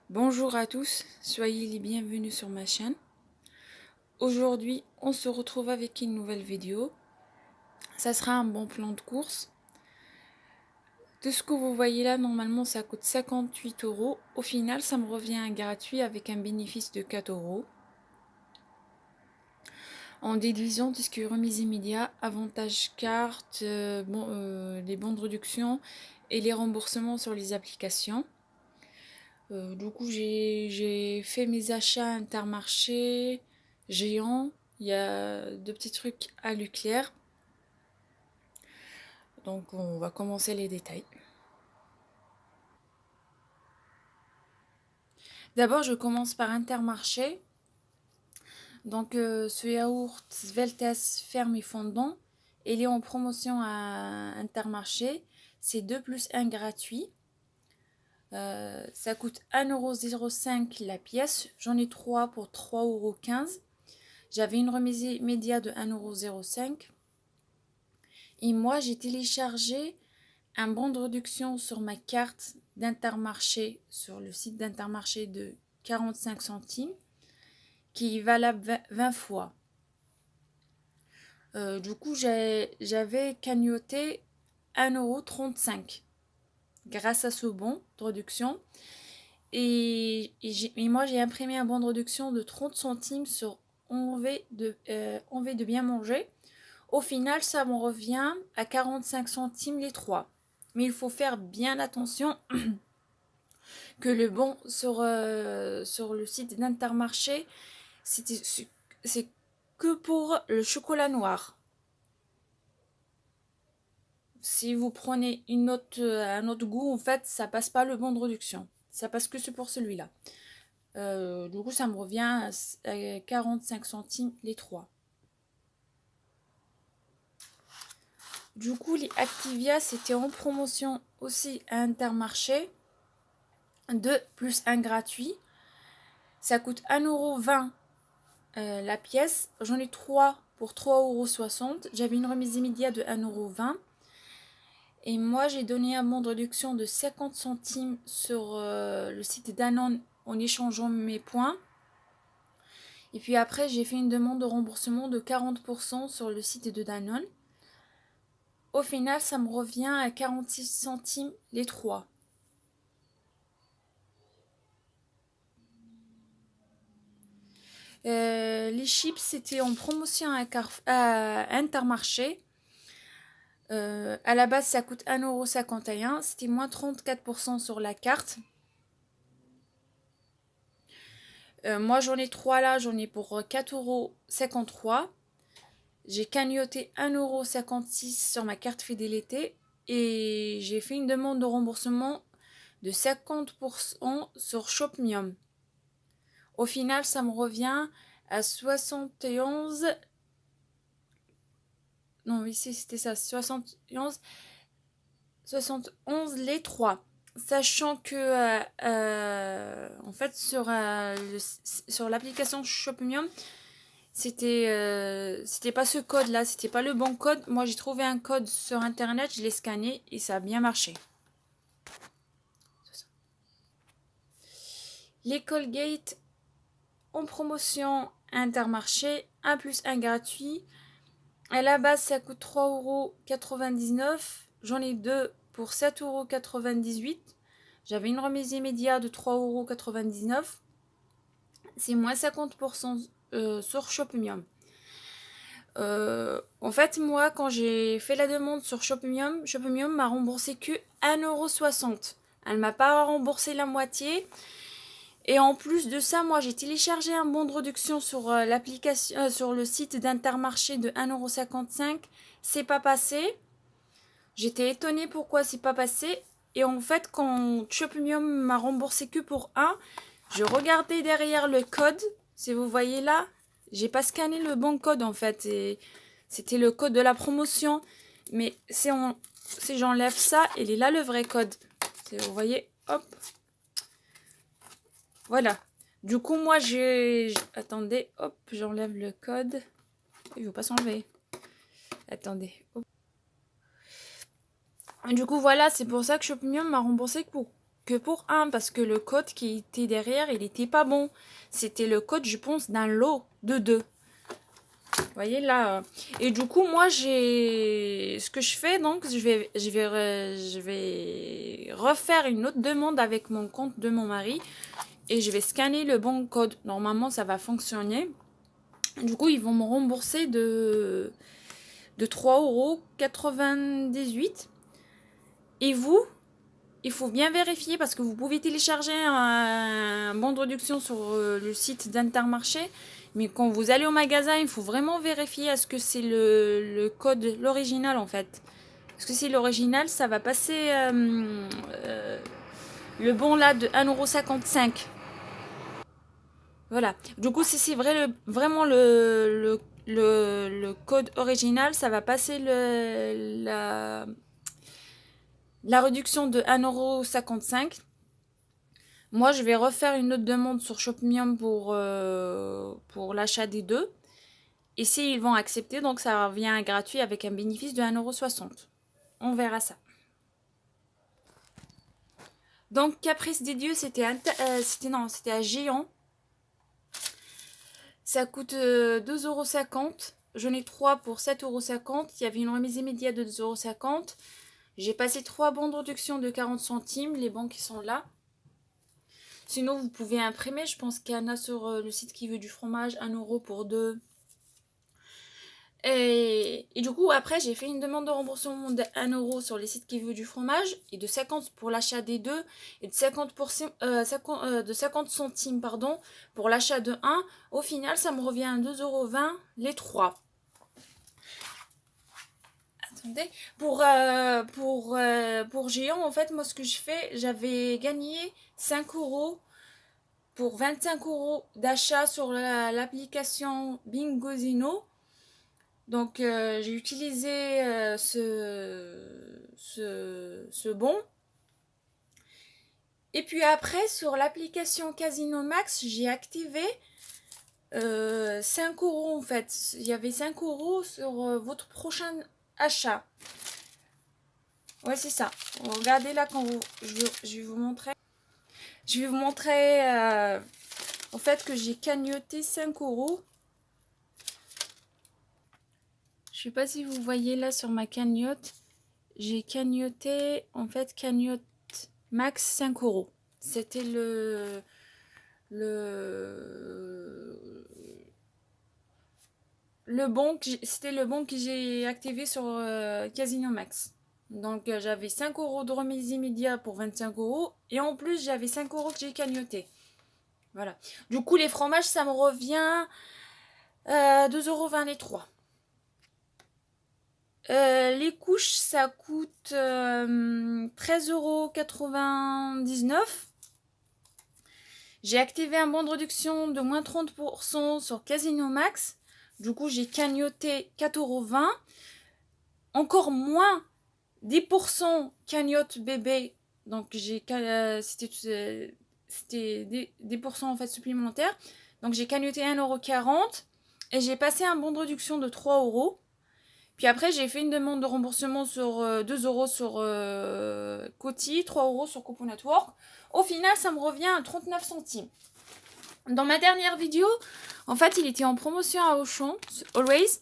Bonjour à tous, soyez les bienvenus sur ma chaîne. Aujourd'hui, on se retrouve avec une nouvelle vidéo. Ça sera un bon plan de course. Tout ce que vous voyez là, normalement, ça coûte 58 euros. Au final, ça me revient gratuit avec un bénéfice de 4 euros. En déduisant tout ce qui est remise immédiate, avantage carte, les bons de réduction et les remboursements sur les applications. Du coup, j'ai fait mes achats Intermarché, Géant. Il y a deux petits trucs à Leclerc. Donc, on va commencer les détails. D'abord, je commence par Intermarché. Donc, ce yaourt Sveltes ferme et fondant. Il est en promotion à Intermarché. C'est 2 plus 1 gratuit. Ça coûte 1,05 € la pièce. J'en ai 3 pour 3,15 €. J'avais une remise immédiate de 1,05 €. Et moi, j'ai téléchargé un bon de réduction sur ma carte d'Intermarché, sur le site d'Intermarché de 45 centimes, qui est valable 20 fois. Du coup, j'avais cagnoté 1,35 € grâce à ce bon de réduction. Et moi, j'ai imprimé un bon de réduction de 30 centimes sur Envie de bien manger. Au final, ça me revient à 45 centimes les 3. Mais il faut faire bien attention que le bon sur le site d'Intermarché, c'est que pour le chocolat noir. Si vous prenez un autre goût, en fait, ça passe pas le bon de réduction. Ça passe que pour celui-là. Du coup, ça me revient à 45 centimes les 3. Du coup, les Activia, c'était en promotion aussi à Intermarché. 2 plus 1 gratuit. Ça coûte 1,20 € la pièce. J'en ai 3 pour 3,60 €. J'avais une remise immédiate de 1,20 €. Et moi, j'ai donné un bon de réduction de 50 centimes sur le site Danone en échangeant mes points. Et puis après, j'ai fait une demande de remboursement de 40% sur le site de Danone. Au final, ça me revient à 46 centimes les 3. Les chips, c'était en promotion à Intermarché. À la base, ça coûte 1,51 €. C'était moins 34% sur la carte. Moi, j'en ai 3 là. J'en ai pour 4,53 €. J'ai cagnoté 1,56 € sur ma carte fidélité. Et j'ai fait une demande de remboursement de 50% sur Shopmium. Au final, ça me revient à 71. Non, ici c'était ça, 71 les 3. Sachant que en fait sur l'application Shopmium, c'était pas ce code là, c'était pas le bon code. Moi j'ai trouvé un code sur internet, je l'ai scanné et ça a bien marché. Les Colgate en promotion Intermarché, 1 plus 1 gratuit. À la base, ça coûte 3,99 €. J'en ai 2 pour 7,98 €. J'avais une remise immédiate de 3,99 €. C'est moins 50% sur Shopmium. En fait, moi, quand j'ai fait la demande sur Shopmium, Shopmium m'a remboursé que 1,60 €. Elle m'a pas remboursé la moitié. Et en plus de ça, moi j'ai téléchargé un bon de réduction sur l'application, sur le site d'Intermarché de 1,55 €. C'est pas passé. J'étais étonnée pourquoi c'est pas passé. Et en fait, quand Shopmium m'a remboursé que pour 1, je regardais derrière le code. Si vous voyez là, j'ai pas scanné le bon code en fait. Et c'était le code de la promotion. Mais si j'enlève ça, il est là le vrai code. Vous voyez, hop. Voilà. Du coup, moi, attendez, hop, j'enlève le code. Il ne veut pas s'enlever. Attendez. Hop. Du coup, voilà, c'est pour ça que Shopmium m'a remboursé que pour un, parce que le code qui était derrière, il n'était pas bon. C'était le code, je pense, d'un lot de 2. Vous voyez là. Et du coup, moi, ce que je fais, donc, je vais refaire une autre demande avec mon compte de mon mari. Et je vais scanner le bon code. Normalement, ça va fonctionner. Du coup, ils vont me rembourser de 3,98 €. Et vous, il faut bien vérifier parce que vous pouvez télécharger un bon de réduction sur le site d'Intermarché. Mais quand vous allez au magasin, il faut vraiment vérifier est-ce que c'est le code, l'original en fait. Parce que si l'original, ça va passer le bon là de 1,55 €. Voilà. Du coup, si c'est vraiment le code original, ça va passer la réduction de 1,55 €. Moi, je vais refaire une autre demande sur Shopmium pour l'achat des deux. Et s'ils vont accepter, donc ça revient gratuit avec un bénéfice de 1,60 €. On verra ça. Donc, Caprice des Dieux, c'était à Géant. Ça coûte 2,50 €. J'en ai 3 pour 7,50 €. Il y avait une remise immédiate de 2,50 €. J'ai passé 3 bons de réduction de 40 centimes. Les bons qui sont là. Sinon, vous pouvez imprimer. Je pense qu'il y en a sur le site qui veut du fromage. 1 € pour 2. Et du coup, après, j'ai fait une demande de remboursement de 1 € sur les sites qui veulent du fromage. Et de 50 pour l'achat des deux. Et de 50 centimes pardon, pour l'achat de 1. Au final, ça me revient à 2,20 € les 3. Attendez. Pour Géant, en fait, moi, ce que je fais, j'avais gagné 5 € pour 25 € d'achat sur l'application Bingozino. Donc, j'ai utilisé ce bon. Et puis après, sur l'application Casino Max, j'ai activé 5 € en fait. Il y avait 5 € sur votre prochain achat. Ouais, c'est ça. Regardez là quand je vais vous montrer. Je vais vous montrer en fait que j'ai cagnoté 5 €. Je sais pas si vous voyez là sur ma cagnotte. J'ai cagnoté en fait cagnotte max 5 €. C'était c'était le bon que j'ai activé sur Casino Max. Donc j'avais 5 € de remise immédiate pour 25 € et en plus j'avais 5 € que j'ai cagnoté. Voilà. Du coup les fromages ça me revient 2,20 € les 3. Les couches ça coûte 13,99 €. J'ai activé un bon de réduction de moins 30% sur Casino Max. Du coup, j'ai cagnoté 4,20 €. Encore moins 10% cagnotte bébé. Donc, c'était 10% en fait supplémentaires. Donc, j'ai cagnoté 1,40 € et j'ai passé un bon de réduction de 3 €. Puis après, j'ai fait une demande de remboursement sur 2 € sur Coty, 3 € sur Coupon Network. Au final, ça me revient à 39 centimes. Dans ma dernière vidéo, en fait, il était en promotion à Auchan, Always.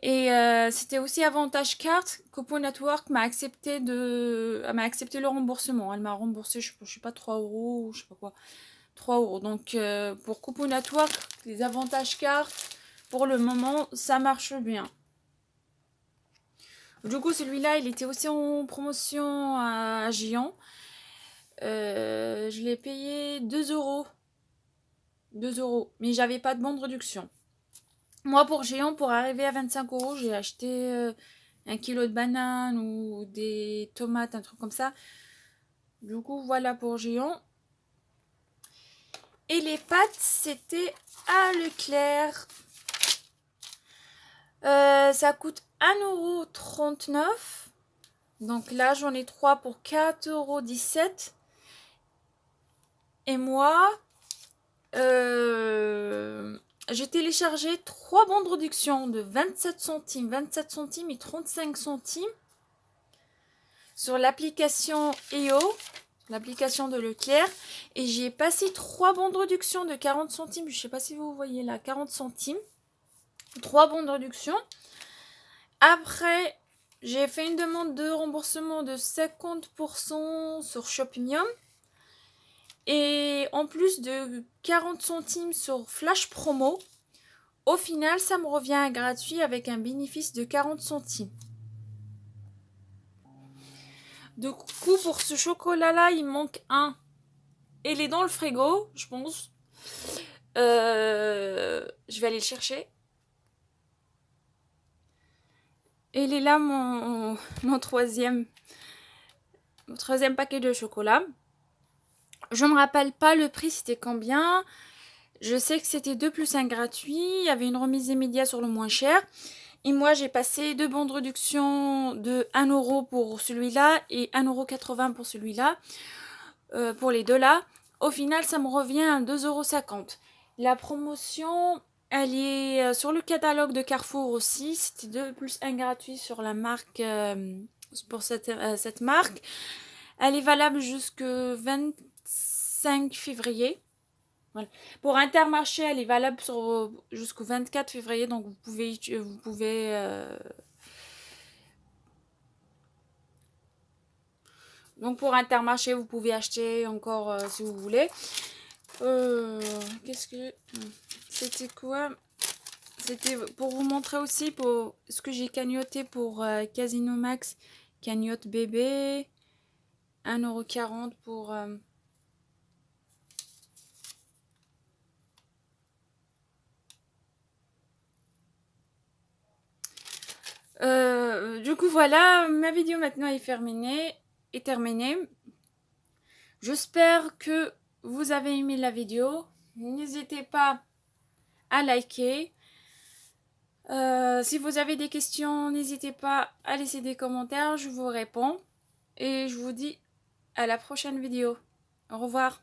Et c'était aussi avantage carte. Coupon Network m'a accepté le remboursement. Elle m'a remboursé, je sais pas, 3 € ou je sais pas quoi. 3 €. Donc, pour Coupon Network, les avantages cartes, pour le moment, ça marche bien. Du coup, celui-là, il était aussi en promotion à Géant. Je l'ai payé 2 €. 2 €. Mais j'avais pas de bon de réduction. Moi, pour Géant, pour arriver à 25 €, j'ai acheté 1 kg de bananes ou des tomates, un truc comme ça. Du coup, voilà pour Géant. Et les pâtes, c'était à Leclerc. Ça coûte 1,39 €. Donc là, j'en ai 3 pour 4,17 €. Et moi, j'ai téléchargé 3 bons de réduction de 27 centimes et 35 centimes sur l'application EO. l'application de Leclerc. Et j'ai passé 3 bons de réduction de 40 centimes. Je ne sais pas si vous voyez là, 40 centimes. 3 bons de réduction. Après, j'ai fait une demande de remboursement de 50% sur Shopimium. Et en plus de 40 centimes sur Flash Promo. Au final, ça me revient gratuit avec un bénéfice de 40 centimes. Du coup, pour ce chocolat-là, il manque un. Il est dans le frigo, je pense. Je vais aller le chercher. Et il est là, mon troisième paquet de chocolat. Je me rappelle pas le prix, c'était combien. Je sais que c'était 2 plus 1 gratuit. Il y avait une remise immédiate sur le moins cher. Et moi, j'ai passé 2 bons de réduction de 1 € pour celui-là et 1,80 € pour celui-là. Pour les deux là. Au final, ça me revient à 2,50 €. La promotion, elle est sur le catalogue de Carrefour aussi. C'était 2 plus 1 gratuit sur la marque, pour cette marque. Elle est valable jusqu'au 25 février. Voilà. Pour Intermarché, elle est valable jusqu'au 24 février. Donc, vous pouvez donc, pour Intermarché, vous pouvez acheter encore si vous voulez. Qu'est-ce que... C'était quoi? C'était pour vous montrer aussi pour ce que j'ai cagnoté pour Casino Max. Cagnotte bébé. 1,40 € pour... Du coup, voilà, ma vidéo maintenant est terminée. J'espère que vous avez aimé la vidéo. N'hésitez pas à liker. Si vous avez des questions, n'hésitez pas à laisser des commentaires. Je vous réponds. Et je vous dis à la prochaine vidéo. Au revoir.